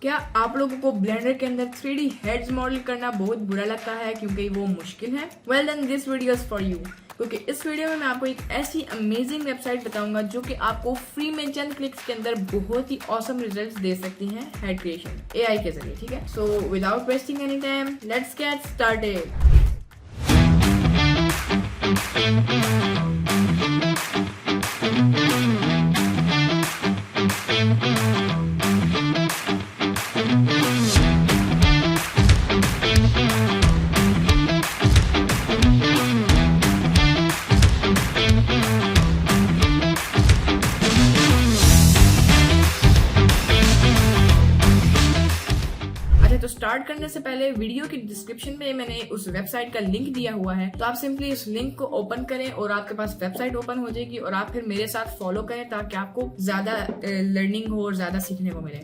क्या आप लोगों को ब्लेंडर के अंदर 3D हेड्स मॉडल करना बहुत बुरा लगता है क्योंकि वो मुश्किल है? Well then this video is for you, क्योंकि इस वीडियो में मैं आपको एक ऐसी अमेजिंग वेबसाइट बताऊंगा जो कि आपको फ्री में चंद क्लिक्स के अंदर बहुत ही ऑसम रिजल्ट्स दे सकती हैं हेड क्रिएशन AI के जरिए। ठीक है, so without wasting any time let's get started. तो स्टार्ट करने से पहले वीडियो की डिस्क्रिप्शन में मैंने उस वेबसाइट का लिंक दिया हुआ है, तो आप सिंपली उस लिंक को ओपन करें और आपके पास वेबसाइट ओपन हो जाएगी और आप फिर मेरे साथ फॉलो करें ताकि आपको ज्यादा लर्निंग हो और ज्यादा सीखने को मिले।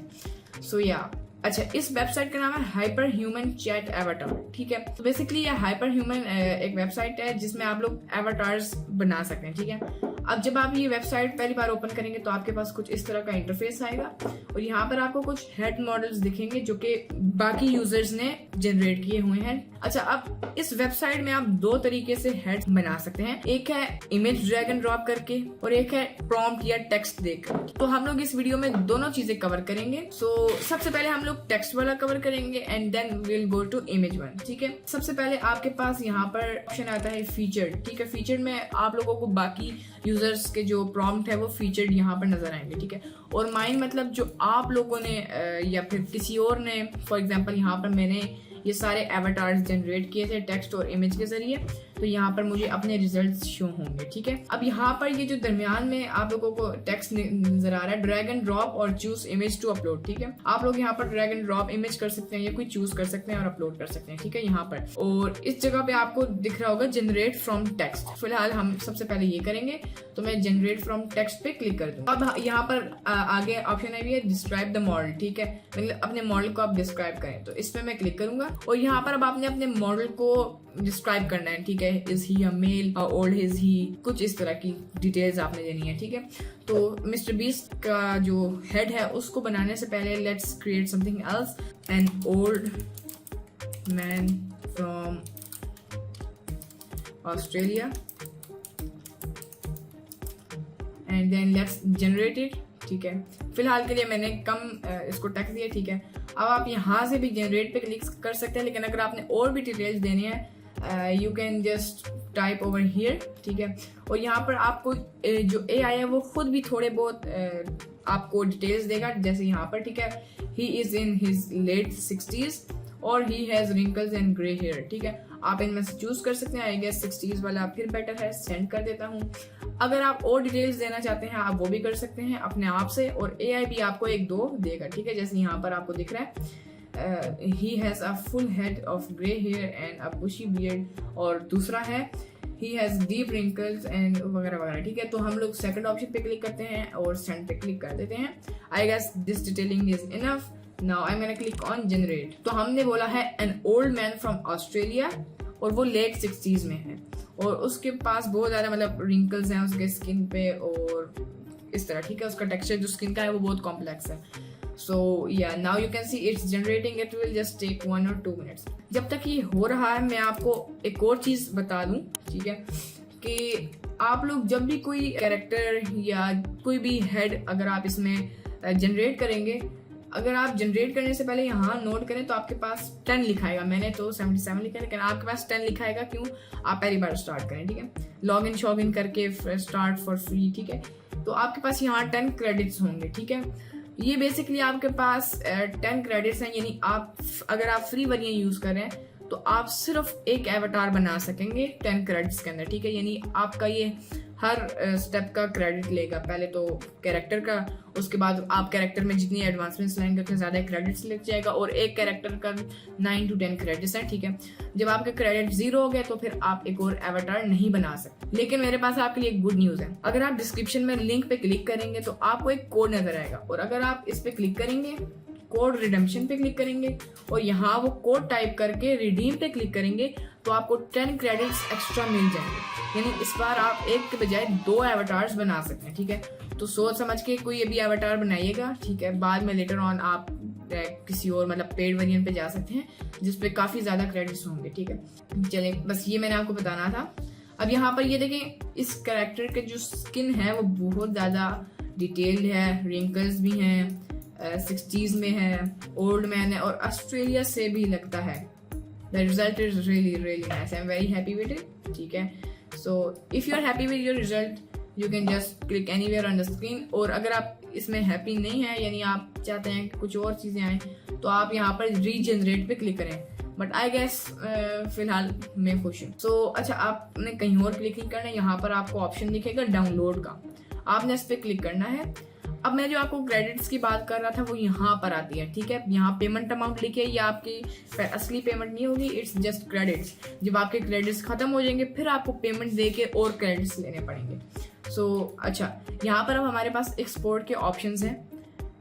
अच्छा, इस वेबसाइट का नाम है हाइपर ह्यूमन चैट एवाटार। ठीक है, तो बेसिकली ये हाइपर ह्यूमन एक वेबसाइट है जिसमें आप लोग एवाटार्स बना सकते हैं। ठीक है, अब जब आप ये वेबसाइट पहली बार ओपन करेंगे तो आपके पास कुछ इस तरह का इंटरफेस आएगा और यहाँ पर आपको कुछ हेड मॉडल्स दिखेंगे जो कि बाकी यूजर्स ने जनरेट किए हुए हैं। अच्छा, अब इस वेबसाइट में आप दो तरीके से हेड बना सकते हैं, एक है इमेज ड्रैग एंड ड्रॉप करके और एक है प्रॉम्प्ट या टेक्स्ट देकर। तो हम लोग इस वीडियो में दोनों चीजें कवर करेंगे। सबसे पहले हम लोग टेक्स्ट वाला कवर करेंगे and then will go to image one. ठीक है, सबसे पहले आपके पास यहाँ पर ऑप्शन आता है फीचर्ड। ठीक है, फीचर्ड में आप लोगों को बाकी यूजर्स के जो प्रॉम्प्ट है वो फीचर्ड यहाँ पर नजर आएंगे। ठीक है, और माइन मतलब जो आप लोगों ने या फिर किसी और ने, फॉर एग्जांपल यहाँ पर मैंने ये सारे एवाटार्स जनरेट किए थे टेक्स्ट और इमेज के जरिए, तो यहाँ पर मुझे अपने रिजल्ट्स शो होंगे। ठीक है, अब यहाँ पर ये जो दरमियान में आप लोगों को टेक्स्ट नजर आ रहा है, ड्रैग एंड ड्रॉप और चूज इमेज टू अपलोड। ठीक है, आप लोग यहाँ पर ड्रैग एंड ड्रॉप इमेज कर सकते हैं या कोई चूज कर सकते हैं और अपलोड कर सकते हैं। ठीक है, यहाँ पर और इस जगह पे आपको दिख रहा होगा जनरेट फ्रॉम टेक्स्ट। फिलहाल हम सबसे पहले ये करेंगे, तो मैं जनरेट फ्रॉम टेक्स्ट पे क्लिक कर दूंगा। अब यहाँ पर आगे ऑप्शन है डिस्क्राइब द मॉडल। ठीक है, मतलब अपने मॉडल को आप डिस्क्राइब करें, तो इस पे मैं क्लिक करूंगा और यहाँ पर अब आपने अपने मॉडल को डिस्क्राइब करना है। ठीक है, is he a male, how old is he, कुछ इस तरह की डिटेल्स आपने देनी है। ठीक है, तो मिस्टर बीस्ट का जो हेड है उसको बनाने से पहले let's create something else. An old man from Australia and then let's generate it. ठीक है, फिलहाल के लिए मैंने कम इसको टेक्स्ट दिया। ठीक है, अब आप यहाँ से भी जनरेट पे क्लिक कर सकते हैं, लेकिन अगर आपने और भी डिटेल्स देनी है you can just type over here. ठीक है, और यहाँ पर आपको जो AI है वो खुद भी थोड़े बहुत आपको डिटेल्स देगा, जैसे यहाँ पर। ठीक है, he is in his late 60s और he has wrinkles and grey hair. ठीक है, आप इनमें से चूज कर सकते हैं। आई गेस 60s वाला फिर बेटर है, सेंड कर देता हूँ। अगर आप और डिटेल्स देना चाहते हैं आप वो भी कर सकते हैं अपने आप से, और AI भी आपको एक दो देगा। ठीक है, जैसे यहाँ पर आपको दिख रहा है he has a full head of grey hair and a bushy beard, और दूसरा है he has deep wrinkles and वगैरह वगैरह। ठीक है, तो हम लोग सेकंड ऑप्शन पे क्लिक करते हैं और सेंड पे क्लिक कर देते हैं। I guess this detailing is enough. Now I'm gonna click on generate। तो हमने बोला है an old man from Australia और वो लेट 60s में है और उसके पास बहुत ज्यादा मतलब रिंकल्स हैं उसके स्किन पे और इस तरह। ठीक है, उसका टेक्सचर जो स्किन का है वो बहुत कॉम्प्लेक्स है। So yeah, now you can see it's generating. It will just take 1 or 2 minutes. जब तक ये हो रहा है मैं आपको एक और चीज बता दूं। ठीक है, कि आप लोग जब भी कोई कैरेक्टर या कोई भी हेड अगर आप इसमें जनरेट करेंगे, अगर आप जनरेट करने से पहले यहाँ नोट करें तो आपके पास 10 लिखाएगा। मैंने तो 77 लिखा है, लेकिन आपके पास 10 लिखाएगा। क्यों? आप पहली बार स्टार्ट करें। ठीक है, लॉग इन शॉग इन करके स्टार्ट फॉर फ्री। ठीक है, तो आपके पास यहाँ 10 क्रेडिट्स होंगे। ठीक है, ये बेसिकली आपके पास 10 क्रेडिट्स हैं, यानी आप अगर आप फ्री वेरिएंट यूज करें तो आप सिर्फ एक एवाटार बना सकेंगे 10 क्रेडिट्स के अंदर। ठीक है, यानी आपका ये हर स्टेप का क्रेडिट लेगा। पहले तो कैरेक्टर का, उसके बाद आप कैरेक्टर में जितनी एडवांसमेंट्स लाएंगे उतने ज्यादा क्रेडिट्स लग जाएगा और एक कैरेक्टर का 9 to 10 क्रेडिट्स हैं। ठीक है, जब आपके क्रेडिट 0 हो गए तो फिर आप एक और एवाटार नहीं बना सकते। लेकिन मेरे पास आपके लिए एक गुड न्यूज है, अगर आप डिस्क्रिप्शन में लिंक पे क्लिक करेंगे तो आपको एक कोड नजर आएगा और अगर आप इस पे क्लिक करेंगे, कोड रिडेम्पशन पे क्लिक करेंगे और यहाँ वो कोड टाइप करके रिडीम पे क्लिक करेंगे तो आपको 10 क्रेडिट्स एक्स्ट्रा मिल जाएंगे। यानी इस बार आप एक के बजाय 2 एवाटार्स बना सकते हैं। ठीक है, तो सोच समझ के कोई अभी एवाटार बनाइएगा। ठीक है, बाद में लेटर ऑन आप किसी और मतलब पेड वेरिएंट पे जा सकते हैं जिसपे काफ़ी ज़्यादा क्रेडिट्स होंगे, ठीक है। चले, बस ये मैंने आपको बताना था। अब यहाँ पर ये देखें, इस कैरेक्टर के जो स्किन है वो बहुत ज़्यादा डिटेल्ड है, रिंकल्स भी हैं, 60s में है, ओल्ड मैन है और ऑस्ट्रेलिया से भी लगता है। The result is really really nice, I am very happy with it, ठीक है। So if you are happy with your result you can just click anywhere on the screen. और अगर आप इसमें हैप्पी नहीं है, यानी आप चाहते हैं कि कुछ और चीज़ें आएँ, तो आप यहाँ पर रीजनरेट पे क्लिक करें। बट आई गेस फिलहाल मैं खुश हूँ। सो अच्छा, आपने कहीं और क्लिक नहीं करना है, यहाँ पर आपको ऑप्शन दिखेगा डाउनलोड का, आपने इस पर क्लिक करना है। अब मैं जो आपको क्रेडिट्स की बात कर रहा था वो यहाँ पर आती है, ठीक है। यहाँ पेमेंट अमाउंट लिखे, ये आपकी असली पेमेंट नहीं होगी, इट्स जस्ट क्रेडिट्स। जब आपके क्रेडिट्स खत्म हो जाएंगे फिर आपको पेमेंट दे के और क्रेडिट्स लेने पड़ेंगे। सो अच्छा, यहाँ पर अब हमारे पास एक्सपोर्ट के ऑप्शंस हैं।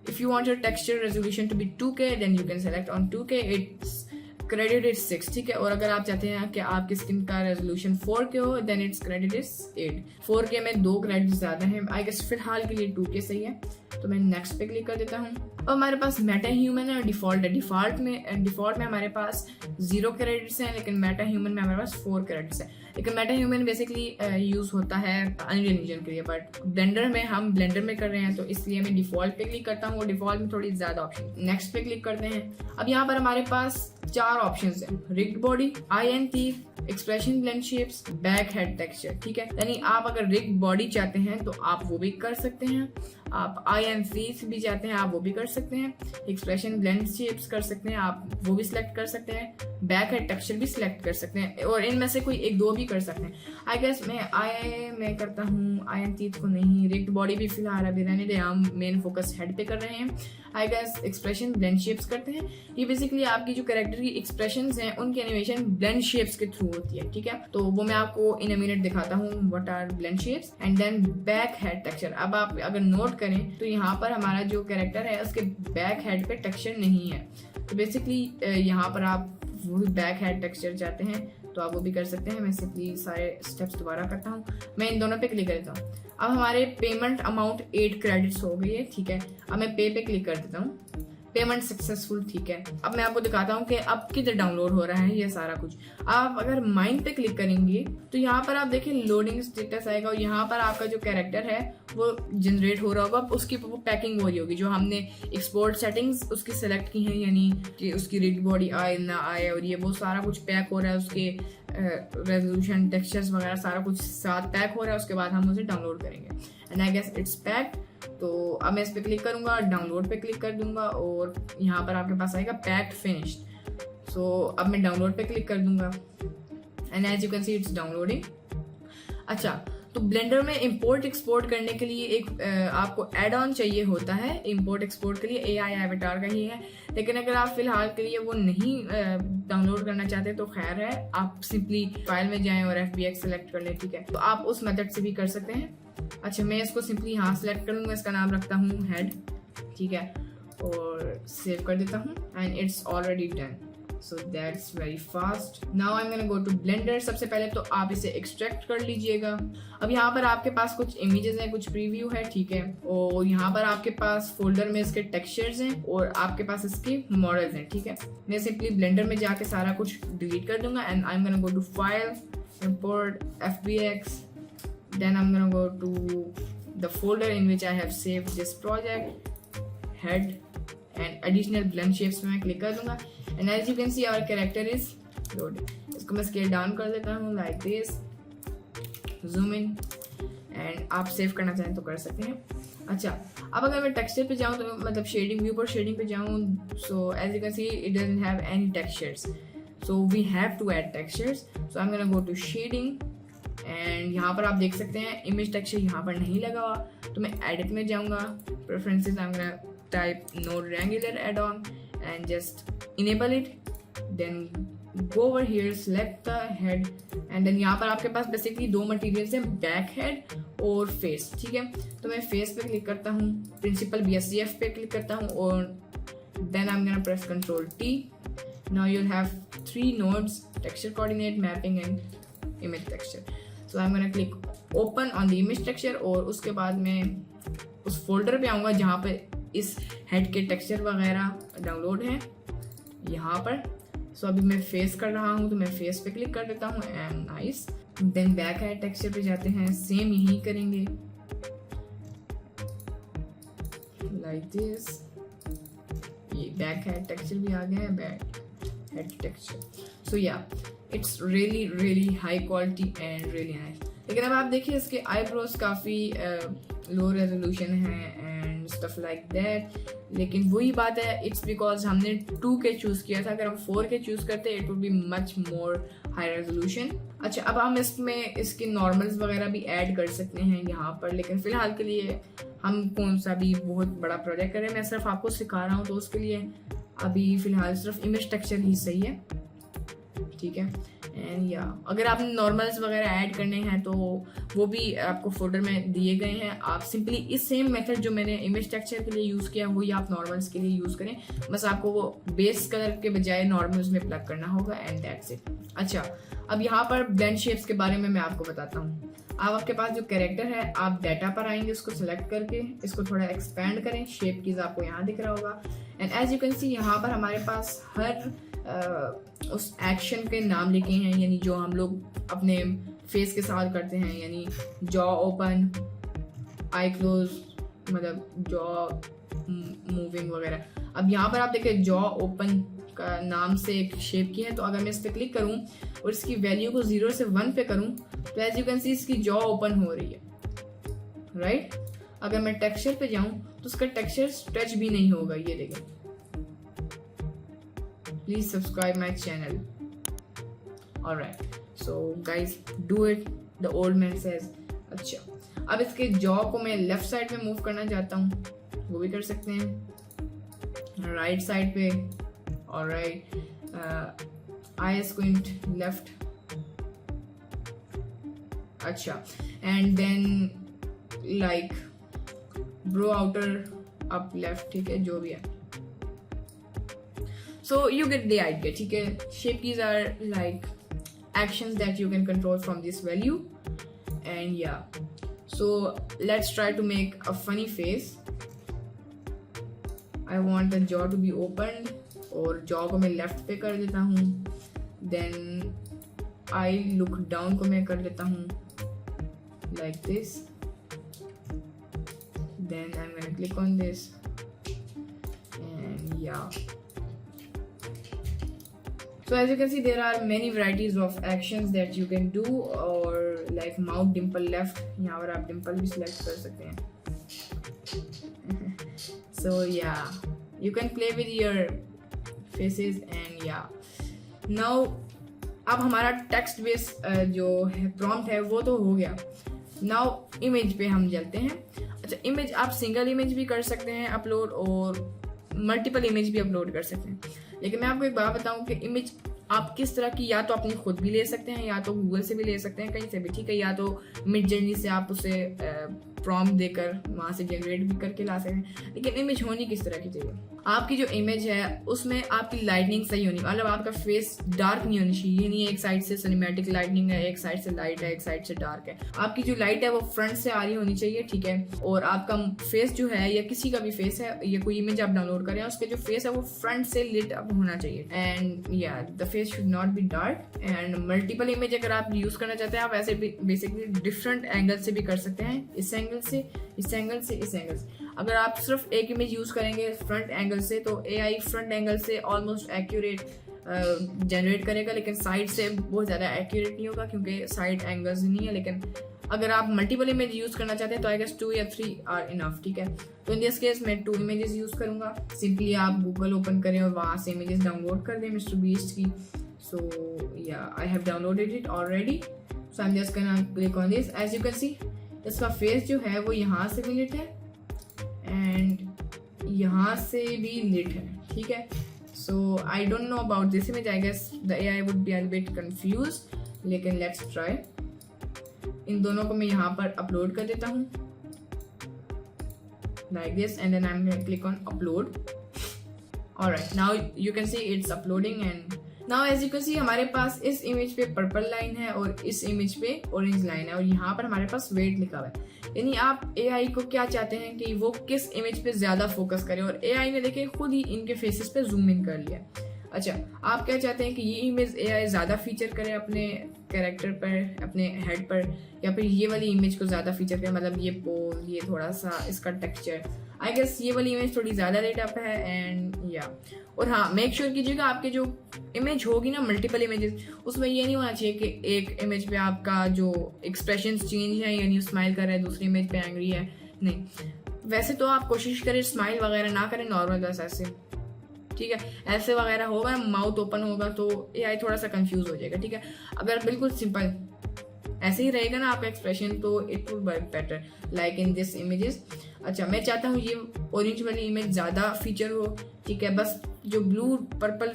If you want your texture resolution to be 2K then you can select on 2K, it's credit is 6, ठीक है। और अगर आप चाहते हैं कि आपकी स्किन का रेजोल्यूशन 4K हो then it's credit is 8। 4K में 2 क्रेडिट ज़्यादा हैं, आई गेस फिलहाल के लिए 2K सही है। तो मैं नेक्स्ट पे क्लिक कर देता हूँ। अब हमारे पास मेटा ह्यूमन है और डिफ़ॉल्ट है। डिफ़ॉल्ट में हमारे पास 0 क्रेडिट्स हैं, लेकिन मेटा ह्यूमन में हमारे पास 4 क्रेडिट्स हैं। लेकिन मेटा ह्यूमन बेसिकली यूज़ होता है अनरियल इंजन के लिए, बट ब्लेंडर में हम ब्लेंडर में कर रहे हैं तो इसलिए मैं डिफ़ॉल्ट पे क्लिक करता हूँ। डिफ़ॉल्ट में थोड़ी ज़्यादा ऑप्शन। नेक्स्ट पे क्लिक करते हैं। अब यहाँ पर हमारे पास 4 ऑप्शंस हैं, rigged body, I and thief, expression blend shapes, back head texture, ठीक है। यानी आप अगर रिग्ड बॉडी चाहते हैं तो आप वो भी कर सकते हैं, आप आई एंड थीफ भी चाहते हैं आप वो भी कर सकते हैं, एक्सप्रेशन ब्लेंड शेप्स कर सकते हैं आप वो भी सिलेक्ट कर सकते हैं, बैक हेड टेक्सचर भी सिलेक्ट कर सकते हैं, और इनमें से कोई 1-2 भी कर सकते हैं। आई गेस मैं करता हूँ आई एंड थीफ को नहीं, रिग्ड बॉडी भी फिलहाल अभी रहने दे, हम मेन फोकस हेड पे कर रहे हैं। I guess expression blend shapes करते हैं। ये बेसिकली आपकी जो कैरेक्टर की एक्सप्रेशंस हैं उनकी एनिमेशन ब्लेंड शेप्स के थ्रू होती है, ठीक है। तो वो मैं आपको इन अ मिनट दिखाता हूँ what are blend shapes and then back head texture. अब आप अगर नोट करें तो यहाँ पर हमारा जो कैरेक्टर है उसके बैक हेड पे टेक्सचर नहीं है, तो बेसिकली यहाँ पर आप वो भी बैक हेड टेक्सचर चाहते हैं तो आप वो भी कर सकते हैं। मैं सिंपली सारे स्टेप्स दोबारा करता हूँ, मैं इन दोनों पे क्लिक करता हूँ। अब हमारे पेमेंट अमाउंट 8 क्रेडिट्स हो गई है, ठीक है। अब मैं पे क्लिक कर देता हूँ, पेमेंट सक्सेसफुल, ठीक है। अब मैं आपको दिखाता हूँ कि अब किधर डाउनलोड हो रहा है ये सारा कुछ। आप अगर माइंड पे क्लिक करेंगे तो यहाँ पर आप देखें लोडिंग स्टेटस आएगा और यहाँ पर आपका जो कैरेक्टर है वो जनरेट हो रहा होगा, उसकी वो पैकिंग हो रही होगी जो हमने एक्सपोर्ट सेटिंग्स उसकी सेलेक्ट की हैं, यानी कि उसकी रिग्ड बॉडी आए ना आए, और ये वो सारा कुछ पैक हो रहा है, उसके रेजोल्यूशन टेक्सचर्स वगैरह सारा कुछ साथ पैक हो रहा है। उसके बाद हम उसे डाउनलोड करेंगे and I guess it's packed. तो अब मैं इस पर क्लिक करूंगा, डाउनलोड पे क्लिक कर दूंगा और यहाँ पर आपके पास आएगा पैक्ड फिनिश्ड। सो अब मैं डाउनलोड पे क्लिक कर दूंगा and as you can see it's downloading. अच्छा, तो ब्लेंडर में इंपोर्ट एक्सपोर्ट करने के लिए एक आपको एड ऑन चाहिए होता है इंपोर्ट एक्सपोर्ट के लिए, AI एवेटार का ही है। लेकिन अगर आप फिलहाल के लिए वो नहीं डाउनलोड करना चाहते तो खैर है, आप सिंपली फाइल में जाएं और FBX सेलेक्ट कर लें, ठीक है। तो आप उस मेथड से भी कर सकते हैं। अच्छा, मैं इसको सिंपली यहाँ सेलेक्ट कर लूँगा, इसका नाम रखता हूँ हेड, ठीक है, और सेव कर देता हूँ and it's already done. So that's very fast. Now I am gonna go to Blender. सबसे पहले तो आप इसे एक्सट्रैक्ट कर लीजिएगा। अब यहाँ पर आपके पास कुछ इमेजेस हैं, कुछ प्रीव्यू है, ठीक है, और यहाँ पर आपके पास फोल्डर में इसके टेक्सचर्स हैं और आपके पास इसके मॉडल्स हैं, ठीक है। मैं सिंपली ब्लेंडर में जाके सारा कुछ डिलीट कर दूंगा and I am gonna go to file, import FBX, then I'm gonna go to the folder in which I have saved this project, head and additional blend shapes में मैं click कर दूंगा and as you can see our character is loaded। इसको मैं scale down कर देता हूँ like this, zoom in and आप सेव करना चाहें तो कर सकते हैं। अच्छा, अब अगर मैं टेक्सचर पे जाऊँ तो मतलब शेडिंग व्यू पर शेडिंग पे जाऊँ, so as you can see it doesn't have any textures, so we have to add textures। so I'm gonna go to shading and यहाँ पर आप देख सकते हैं इमेज टेक्सचर यहाँ पर नहीं लगा हुआ, तो मैं एडिट में जाऊँगा, preferences, I am gonna type node wrangler add on and just enable it, then go over here, select the head and then यहाँ पर आपके पास बेसिकली 2 मटेरियल्स हैं, बैक हेड और फेस, ठीक है। तो मैं फेस पे क्लिक करता हूँ, प्रिंसिपल BSCF पे क्लिक करता हूँ और then I am gonna press Ctrl+T। Now you have 3 nodes, texture coordinate, mapping and image texture. So I'm gonna click open on the image texture और उसके बाद मैं उस फोल्डर पे आऊँगा जहाँ पे इस हेड के टेक्सचर वगैरह डाउनलोड है यहाँ पर। सो अभी मैं फेस कर रहा हूँ तो मैं फेस पे क्लिक कर देता हूँ एंड नाइस। देन बैक है टेक्सचर पे जाते हैं, सेम यही करेंगे लाइक दिस। ये बैक है टेक्सचर भी आ गया है, बैक हेड टेक्सचर। सो या it's really high quality and really nice. लेकिन अब आप देखिए इसके आईब्रोज काफ़ी लो रेजोल्यूशन है एंड स्टफ लाइक दैट। लेकिन वही बात है, इट्स बिकॉज हमने 2K चूज़ किया था। अगर हम 4K चूज़ करते it would be much more high resolution. अच्छा, अब हम इसमें इसके नॉर्मल्स वगैरह भी ऐड कर सकते हैं यहाँ पर, लेकिन फ़िलहाल के लिए हम कौन सा भी बहुत बड़ा प्रोजेक्ट करें, मैं सिर्फ आपको सिखा रहा हूँ, तो उसके लिए अभी फ़िलहाल सिर्फ इमेज टेक्सचर ही सही है, ठीक है। एंड या अगर आपने नॉर्मल्स वगैरह ऐड करने हैं तो वो भी आपको फोल्डर में दिए गए हैं। आप सिंपली इस सेम मेथड जो मैंने इमेज टेक्सचर के लिए यूज़ किया वही आप नॉर्मल्स के लिए यूज़ करें। बस आपको वो बेस कलर के बजाय नॉर्मल्स में प्लग करना होगा एंड दैट्स इट। अच्छा, अब यहाँ पर ब्लेंड शेप्स के बारे में मैं आपको बताता हूँ। अब आपके पास जो कैरेक्टर है, आप डाटा पर आएंगे, उसको सेलेक्ट करके इसको थोड़ा एक्सपेंड करें। शेप कीज आपको यहाँ दिख रहा होगा and as you can see यहाँ पर हमारे पास हर उस एक्शन के नाम लिखे हैं, यानी जो हम लोग अपने फेस के साथ करते हैं, यानी जॉ ओपन, आई क्लोज, मतलब जॉ मूविंग वगैरह। अब यहाँ पर आप देखें जॉ ओपन का नाम से एक शेप की है, तो अगर मैं इस पर क्लिक करूँ और इसकी वैल्यू को 0 से 1 पे करूँ तो एज यू कैन सी इसकी जॉ ओपन हो रही है, राइट। अगर मैं टेक्सचर पे जाऊँ तो उसका टेक्सचर स्ट्रेच भी नहीं होगा, ये देखें। Please subscribe my channel. Alright, so guys do it. The old man says. अच्छा, अब इसके जॉ को मैं लेफ्ट साइड में मूव करना चाहता हूँ, वो भी कर सकते हैं। राइट साइड पे, alright, आई स्क्विंट लेफ्ट। अच्छा, and then like brow outer up left, ठीक है, जो भी है। So you get the idea, ठीक है। Shape keys are like actions that you can control from this value, and yeah. So let's try to make a funny face. I want the jaw to be opened, और jaw को मैं left पे कर देता हूँ। Then I look down को मैं कर देता हूँ like this. Then I'm gonna click on this, and yeah. So as you can see, there are many varieties of actions that you can do, or like mouth dimple left, यहाँ पर आप dimple भी select कर सकते हैं। So yeah, you can play with your faces and yeah. Now अब हमारा text base जो है prompt है वो तो हो गया। Now image पे हम चलते हैं। अच्छा, image आप single image भी कर सकते हैं अपलोड और मल्टीपल इमेज भी अपलोड कर सकते हैं। लेकिन मैं आपको एक बात बताऊं कि इमेज आप किस तरह की, या तो अपनी खुद भी ले सकते हैं, या तो गूगल से भी ले सकते हैं, कहीं से भी, ठीक है। या तो मिड जर्नी से आप उसे प्रॉम्प्ट देकर वहाँ से जनरेट भी करके ला सकते हैं। लेकिन इमेज होनी किस तरह की चाहिए? आपकी जो इमेज है उसमें आपकी लाइटनिंग सही होनी, मतलब आपका फेस डार्क नहीं होनी चाहिए। ये नहीं है एक साइड से सिनेमैटिक लाइटनिंग है, एक साइड से लाइट है, एक साइड से डार्क है। आपकी जो लाइट है वो फ्रंट से आ रही होनी चाहिए, ठीक है। और आपका फेस जो है, या किसी का भी फेस है, ये कोई इमेज आप डाउनलोड करें, उसके जो फेस है वो फ्रंट से लिट अप होना चाहिए। एंड या the face should not be dark. And multiple image अगर आप यूज करना चाहते हैं, आप ऐसे बेसिकली डिफरेंट एंगल से भी कर सकते हैं, इस एंगल से, इस एंगल से, इस एंगल से। अगर आप सिर्फ एक इमेज यूज करेंगे फ्रंट एंगल से तो AI फ्रंट एंगल से ऑलमोस्ट एक्यूरेट जनरेट करेगा, लेकिन साइड से बहुत ज़्यादा एक्यूरेट नहीं होगा क्योंकि साइड एंगल्स नहीं है। लेकिन अगर आप मल्टीपल इमेज यूज करना चाहते हैं तो आई गेस 2 या 3 आर इनफ, ठीक है। तो इन दिस केस मैं 2 इमेजेस यूज करूंगा। सिंपली आप गूगल ओपन करें और वहाँ से इमेजेस डाउनलोड कर दें मिस्टर बीस्ट की। सो या I have downloaded it already, so I am just gonna click on this. As you can see इसका फेस जो है वो यहाँ से भी लिट है एंड यहाँ से भी लिट है, ठीक है। So I don't know about this image, I guess the AI would be a bit confuse, लेकिन लेट्स ट्राई। इन दोनों को मैं यहाँ पर अपलोड कर देता हूँ like this, and then I'm going to click on upload. Alright, now you can see it's uploading and now as you can see हमारे पास इस इमेज पे पर्पल लाइन है और इस इमेज पे ऑरेंज लाइन है और यहाँ पर हमारे पास वेट लिखा हुआ है। यानी आप एआई को क्या चाहते हैं कि वो किस इमेज पे ज्यादा फोकस करे, और एआई ने देखिए खुद ही इनके फेसेस पे जूम इन कर लिया। अच्छा, आप क्या चाहते हैं कि ये इमेज एआई ज्यादा फीचर करे अपने कैरेक्टर पर, अपने हेड पर, या फिर ये वाली इमेज को ज्यादा फीचर करे, मतलब ये पोज, ये थोड़ा सा इसका टेक्सचर। आई गेस ये वाली इमेज थोड़ी ज्यादा रेट अप है एंड या। और हाँ, मेक श्योर कीजिएगा आपके जो इमेज होगी ना, मल्टीपल इमेजेस, उसमें ये नहीं होना चाहिए कि एक इमेज पे आपका जो एक्सप्रेशन चेंज है, यानी स्माइल कर रहा है, दूसरी इमेज पे एंग्री है। नहीं, वैसे तो आप कोशिश करें स्माइल वगैरह ना करें, नॉर्मल बस ऐसे, ठीक है। ऐसे वगैरह होगा, माउथ ओपन होगा तो एआई थोड़ा सा कंफ्यूज हो जाएगा, ठीक है। अगर बिल्कुल सिंपल ऐसे ही रहेगा ना आपका एक्सप्रेशन, तो it will work better like in this images. अच्छा, मैं चाहता हूँ ये ऑरेंज वाली इमेज ज़्यादा फीचर हो, ठीक है। बस जो ब्लू पर्पल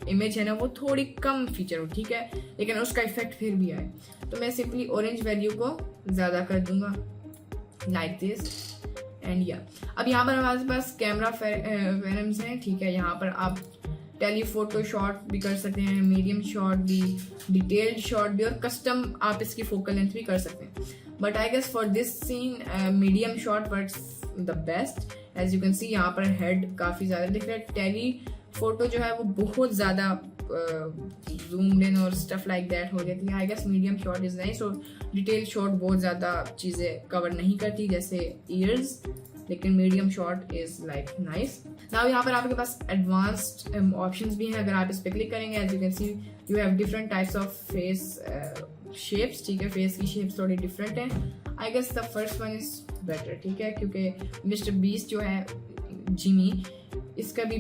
इमेज है ना, वो थोड़ी कम फीचर हो, ठीक है, लेकिन उसका इफेक्ट फिर भी आए। तो मैं सिंपली ऑरेंज वैल्यू को ज़्यादा कर दूंगा लाइक दिस एंड या। अब यहाँ पर हमारे पास कैमरा वेनम्स हैं, ठीक है। यहाँ पर आप टेलीफोटो शॉट भी कर सकते हैं, मीडियम शॉट भी, डिटेल्ड शॉट भी, और कस्टम आप इसकी फोकल लेंथ भी कर सकते हैं। But I guess for this scene medium shot works the best. As you can see यहाँ पर हेड काफ़ी ज़्यादा दिख रहा है। टेलीफोटो जो है वो बहुत ज़्यादा जूम्ड इन और स्टफ लाइक दैट हो जाती है। I guess medium shot is nice, और डिटेल शॉट बहुत ज़्यादा चीज़ें कवर नहीं करती जैसे ईयर्स, लेकिन medium shot is like nice. Now यहाँ पर आपके पास एडवांस्ड ऑप्शंस भी हैं, अगर आप इस पर क्लिक करेंगे as you can see you have different types of face shapes, ठीक है। फेस की शेप्स थोड़ी डिफरेंट है। I guess the first one is better, ठीक है, क्योंकि मिस्टर बीस्ट जो है जिमी, इसका भी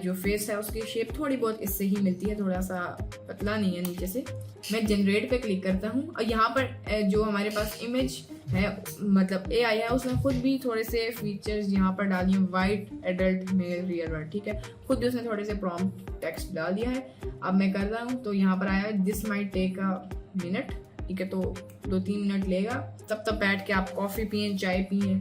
जो फेस है उसकी शेप थोड़ी बहुत इससे ही मिलती है, थोड़ा सा पतला नहीं है नीचे से। मैं जनरेट पे क्लिक करता हूँ और यहाँ पर जो हमारे पास इमेज है, मतलब एआई है, उसने खुद भी थोड़े से फीचर्स यहाँ पर डाल दिए। White adult mail real word, ठीक है, खुद भी उसने थोड़े से प्रॉम्प्ट टेक्स्ट डाल दिया है। अब मैं कर रहा हूँ तो यहाँ पर आया this might take a minute, ठीक है, तो 2-3 मिनट लेगा। तब तक बैठ के आप कॉफ़ी पिए, चाय पिए।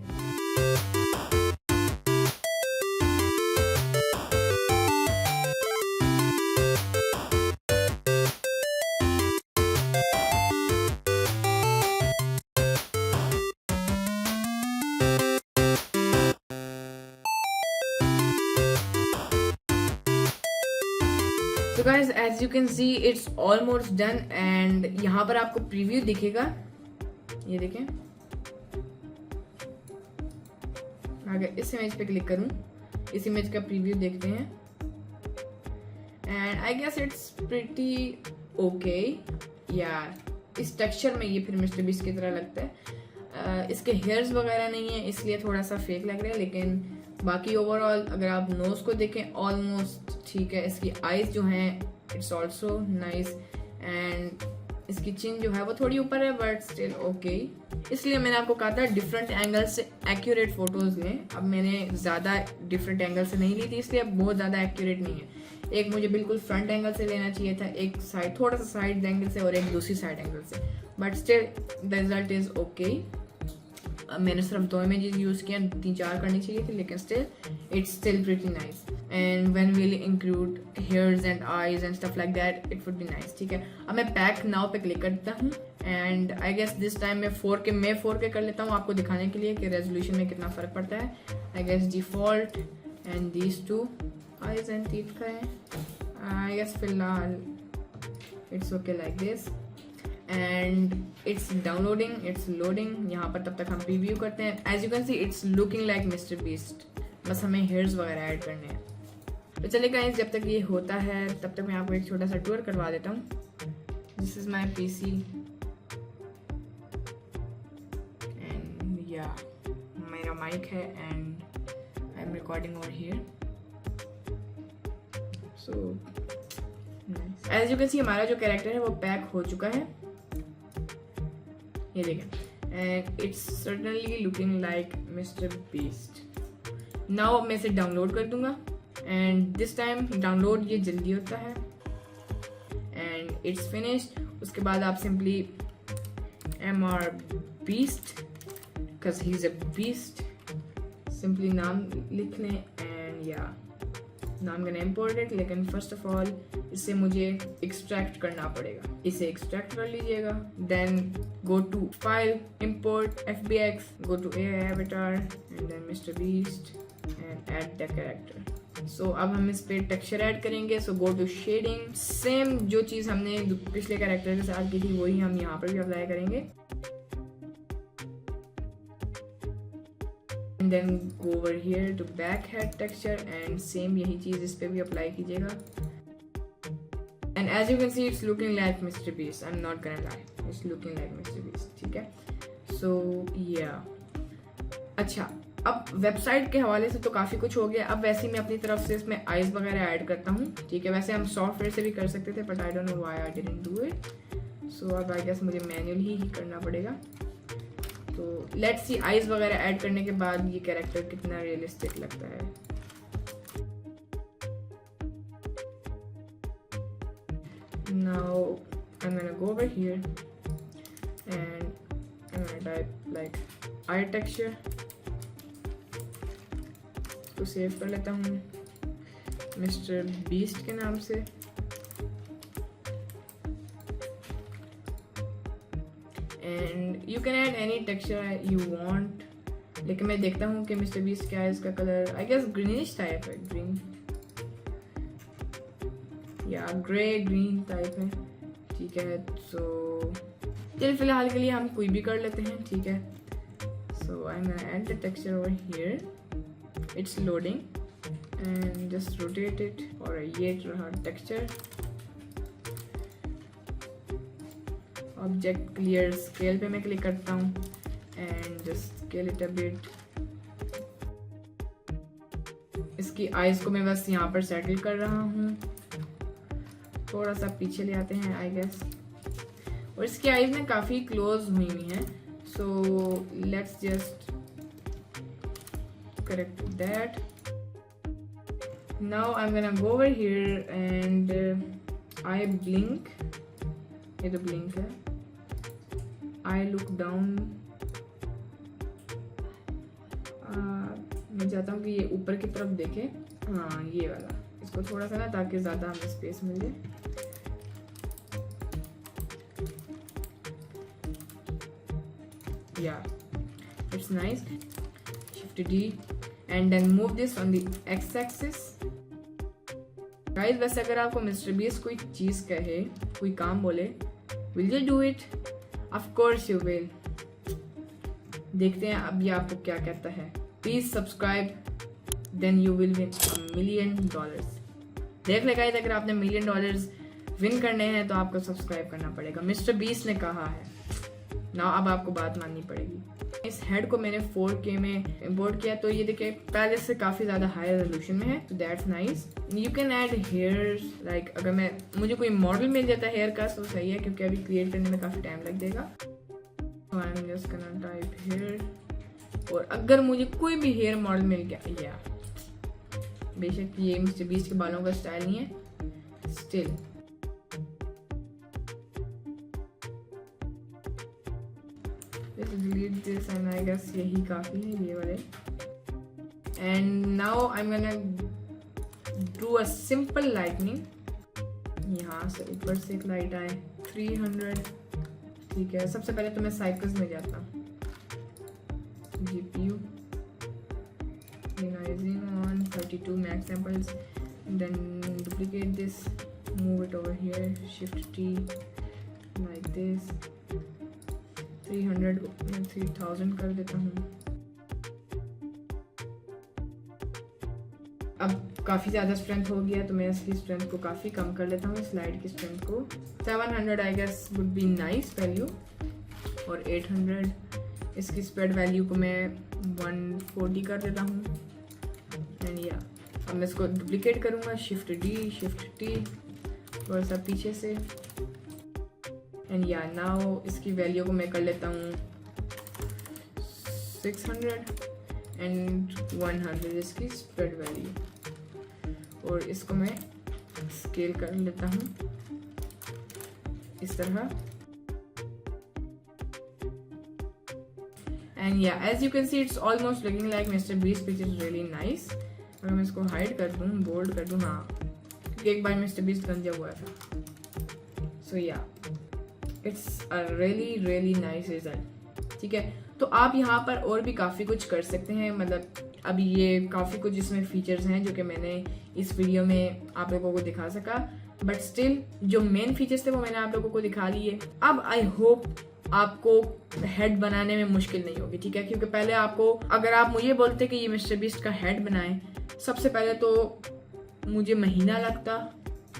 तो guys as you can see it's almost done and यहाँ पर आपको प्रीव्यू दिखेगा, ये देखें। अगर इस इमेज पे क्लिक करूँ, इस इमेज का प्रीव्यू देखते हैं and I guess it's pretty okay यार। इस टेक्सचर में ये फिर मिस्टर बीस्ट की तरह लगता है। इसके हेयर्स वगैरह नहीं है इसलिए थोड़ा सा फेक लग रहा है, लेकिन बाकी ओवरऑल अगर आप नोज को देखें ऑलमोस्ट ठीक है। इसकी आईज जो हैं इट्स ऑल्सो नाइस एंड इसकी चिन जो है वो थोड़ी ऊपर है बट स्टिल ओके। इसलिए मैंने आपको कहा था डिफरेंट एंगल से एक्यूरेट फोटोज लें। अब मैंने ज़्यादा डिफरेंट एंगल से नहीं ली थी इसलिए अब बहुत ज़्यादा एक्यूरेट नहीं है। एक मुझे बिल्कुल फ्रंट एंगल से लेना चाहिए था, एक साइड थोड़ा सा साइड एंगल से और एक दूसरी साइड एंगल से, but still the result is okay. मैंने सिर्फ 2 इमेजेस यूज़ किया, 3-4 करनी चाहिए थी, लेकिन still it's still pretty nice and when we include hairs and eyes and stuff like that it would be nice, ठीक है। अब मैं पैक नाउ पे क्लिक करता हूँ and I guess this time मैं 4K कर लेता हूँ आपको दिखाने के लिए कि रेजोल्यूशन में कितना फ़र्क पड़ता है। I guess default and these 2 eyes and teeth का है। आई गेस फिलहाल it's okay like this and it's downloading, it's loading. यहाँ पर तब तक हम प्रीव्यू करते हैं। As you can see it's looking like mister Beast, बस हमें हेयर्स वगैरह ऐड करने हैं। तो चलिए गाइस, जब तक ये होता है तब तक मैं आपको एक छोटा सा टूर करवा देता हूँ। This is my PC and या मेरा माइक है and I am recording over here. So as you can see हमारा जो कैरेक्टर है वो पैक हो चुका है, ये देखें and it's certainly looking like mister beast. Now मैं इसे डाउनलोड कर दूंगा एंड दिस टाइम डाउनलोड ये जल्दी होता है एंड इट्स फिनिश्ड। उसके बाद आप simply MR Beast because he is a beast simply नाम लिख लें and yeah now I am gonna import it, लेकिन फर्स्ट ऑफ ऑल इसे मुझे एक्सट्रैक्ट करना पड़ेगा। इसे एक्सट्रैक्ट कर लीजिएगा, then go to file, import FBX, go to AI avatar and then Mister Beast and add the character. So अब हम इस पे टेक्सचर ऐड करेंगे। So go to shading, same जो चीज़ हमने पिछले कैरेक्टर के साथ की थी वही हम यहाँ पर भी अप्लाई करेंगे। And then go over here to back head texture and same यही चीज़ इस पे भी अप्लाई कीजिएगा। And as you can see it's looking like Mr. Beast, I'm not gonna lie, it's looking like Mr. Beast, ठीक है। So yeah, अच्छा अब website के हवाले से तो काफ़ी कुछ हो गया। अब वैसे ही मैं अपनी तरफ से इसमें आइज वगैरह ऐड करता हूँ, ठीक है। वैसे हम सॉफ्टवेयर से भी कर सकते थे but I don't know why I didn't do it. So अब आई गेस मुझे मैन्युअली ही करना पड़ेगा। तो लेट्स सी आइज वगैरह ऐड करने के बाद ये कैरेक्टर कितना रियलिस्टिक लगता है। Now I am gonna go over here and I am gonna type like eye texture, तो सेव कर लेता हूँ मिस्टर बीस्ट के नाम से। And you can add any texture you want, लेकिन मैं देखता हूँ कि मिस्टर बीस्ट क्या है, इसका colour I guess greenish type है, ग्रीन या ग्रे ग्रीन टाइप है, ठीक है। सो चलिए फिलहाल के लिए हम कोई भी कर लेते हैं, ठीक है। So I am gonna add the texture over here, it's loading and just rotate it। और ये रहा टेक्सचर, ऑब्जेक्ट क्लियर स्केल पे मैं क्लिक करता हूँ and just scale it a bit. इसकी आइज को मैं बस यहाँ पर सेटल कर रहा हूँ, थोड़ा सा पीछे ले आते हैं आई गेस। और इसकी आइज में काफ़ी क्लोज हुई हुई हैं, so let's just correct that। now I'm gonna go over here and I blink, ये तो blink है। I look down, मैं चाहता हूँ कि ये ऊपर की तरफ देखे, हाँ ये वाला, इसको थोड़ा सा ना ताकि ज़्यादा हमें स्पेस मिल जाए। yeah it's nice। Shift D and then move this on the x-axis। Guys वैसे अगर आपको मिस्टर बीस्ट कोई चीज़ कहे, कोई काम बोले, will you do it? Of course you will। देखते हैं अब ये आपको क्या कहता है। Please subscribe, then you will win $1 million। देख ले गाइस, अगर आपने $1 million विन करने हैं तो आपको सब्सक्राइब करना पड़ेगा, मिस्टर बीस्ट ने कहा है ना। अब आपको बात माननी पड़ेगी। इस हेड को मैंने 4K में इंपोर्ट किया, तो ये देखिए पहले से काफ़ी ज़्यादा हाई रेजोल्यूशन में है, तो that's nice. You can add here, like अगर मुझे कोई मॉडल मिल जाता है हेयर का तो सही है, क्योंकि अभी क्रिएट करने में काफ़ी टाइम लग जाएगा। आई am just gonna type hair, और अगर मुझे कोई भी हेयर मॉडल मिल गया, या बेशक ये मिस्टर बीस्ट के बालों का स्टाइल नहीं है, still delete this and I guess यही काफ़ी है ये वाले। and now I'm gonna do a simple lightning। यहाँ से ऊपर से एक लाइट आए 300, ठीक है। सबसे पहले तो मैं साइकिल्स में जाता हूँ, GPU denoising on 32 max samples, then duplicate this, move it over here, Shift T like this, 300 मैं 3000 कर देता हूँ। अब काफ़ी ज़्यादा स्ट्रेंथ हो गया, तो मैं इसकी स्ट्रेंथ को काफ़ी कम कर लेता हूँ, स्लाइड की स्ट्रेंथ को 700 I guess would be nice value, और 800 इसकी स्प्रेड वैल्यू को मैं 140 कर देता हूँ। एंड या अब मैं इसको डुप्लीकेट करूँगा, Shift D Shift T, थोड़ा सा पीछे से। एंड या नाउ इसकी वैल्यू को मैं कर लेता हूँ 600 एंड 100 इसकी स्प्रेड वैल्यू, और इसको मैं स्केल कर लेता हूँ इस तरह। एंड या as you can see it's almost looking like mister Beast, which is really nice. अगर मैं इसको हाइड कर दूँ, बोल्ड कर दूँ, हाँ, क्योंकि एक बार मिस्टर बीस्ट गंजा हुआ था। सो या it's a really nice result, ठीक है। तो आप यहाँ पर और भी काफ़ी कुछ कर सकते हैं, मतलब अभी ये काफ़ी कुछ इसमें फीचर्स हैं जो कि मैंने इस वीडियो में आप लोगों को दिखा सका, बट स्टिल जो मेन फीचर्स थे वो मैंने आप लोगों को दिखा लिए। अब आई होप आपको हेड बनाने में मुश्किल नहीं होगी, ठीक है, क्योंकि पहले आपको, अगर आप मुझे बोलते कि ये मिस्टर बीस्ट का हेड बनाएं, सबसे पहले तो मुझे महीना लगता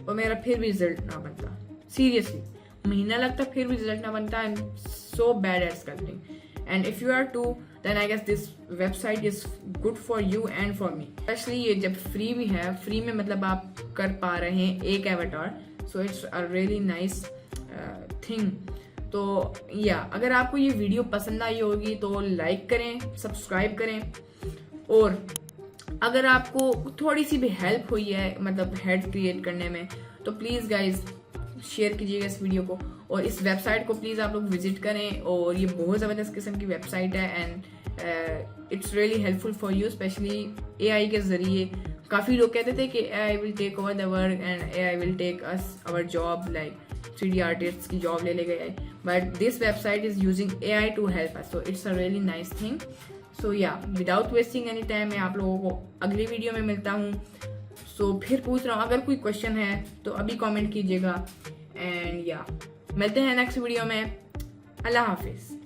और मेरा फिर भी रिजल्ट ना बनता। सीरियसली महीना लगता फिर भी रिजल्ट ना बनता। I am so bad at sculpting, and if you are too then I guess this website is good for you and for me. Specially ये जब फ्री भी है, फ्री में मतलब आप कर पा रहे हैं एक avatar, so it's a really nice thing. तो या अगर आपको ये वीडियो पसंद आई होगी तो लाइक करें, सब्सक्राइब करें, और अगर आपको थोड़ी सी भी हेल्प हुई है मतलब हेड क्रिएट करने में, तो प्लीज़ गाइज शेयर कीजिएगा इस वीडियो को, और इस वेबसाइट को प्लीज़ आप लोग विजिट करें। और ये बहुत ज़बरदस्त किस्म की वेबसाइट है, and it's really helpful for you, specially AI के ज़रिए। काफ़ी लोग कहते थे कि AI will take over the work and AI will take us our job, like 3D artist की जॉब ले लेगा AI, but this website is using AI to help us, so it's a really nice thing. So yeah without wasting any time मैं आप लोगों को अगली video में मिलता हूँ। सो फिर पूछ रहा हूँ, अगर कोई क्वेश्चन है तो अभी कमेंट कीजिएगा, एंड या मिलते हैं नेक्स्ट वीडियो में। अल्लाह हाफिज़।